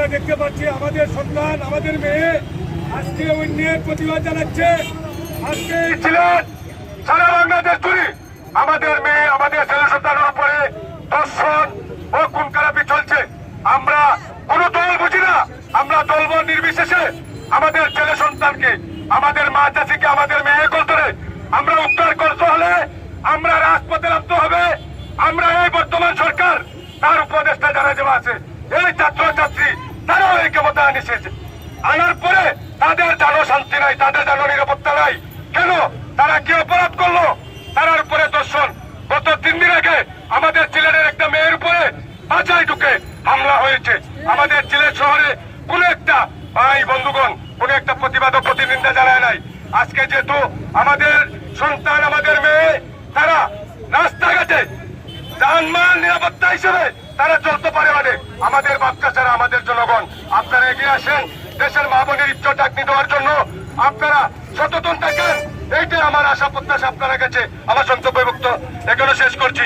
আমরা দেখতে পাচ্ছি আমাদের সন্তান, আমাদের মেয়ে আজকে অন্যের প্রতিবাদ জানাচ্ছে। আজকে ছিলেন সারা বাংলাদেশ জুড়ে আমাদের মেয়ে, আমাদের ছেলে সন্তানের উপরে ধর্ষণ ও খুন খারাপি চলছে। আমরা কোনো দল বুঝি না, আমরা দলবল নির্বিশেষে আমাদের ছেলে সন্তানকে, আমাদের মা চাষিকে, আমাদের মেয়ে কলতরে আমরা উদ্ধার করতে হলে আমরা রাজপথে নামতে হবে। আমরা এই বর্তমান সরকার, তার উপদেষ্টা যারা যারা আছে, এই ছাত্র ছাত্রী, তারাও এই ক্ষমতা আনিয়েছে। আনার পরে তাদের জানো শান্তি নাই, তাদের জানো নিরাপত্তা নাই। কেন? তারা কি অপরাধ করলো? তার উপরে দর্শন। গত 3 দিন আগে আমাদের সিলেটের একটা মেয়ের উপরে বাঁচাই ঢুকে হামলা হয়েছে। আমাদের সিলেট শহরে কোন একটা ভাই বন্ধুগণ কোন একটা প্রতিবাদ ও প্রতিনিন্দা জানায় নাই। আজকে যেহেতু আমাদের সন্তান, আমাদের মেয়ে, তারা রাস্তাঘাটে যানবাহন নিরাপত্তা হিসেবে তারা চলতে পারে, মানে আমাদের বাচ্চা ছাড়া আমাদের জনগণ আপনারা এগিয়ে আসেন দেশের মা বোনের ইজ্জত চাকরি দেওয়ার জন্য। আপনারা সচেতন থাকেন, এইটাই আমার আশা প্রত্যাশা আপনারা কাছে। আমার সংক্ষেপ বিভক্ত এখানে শেষ করছি।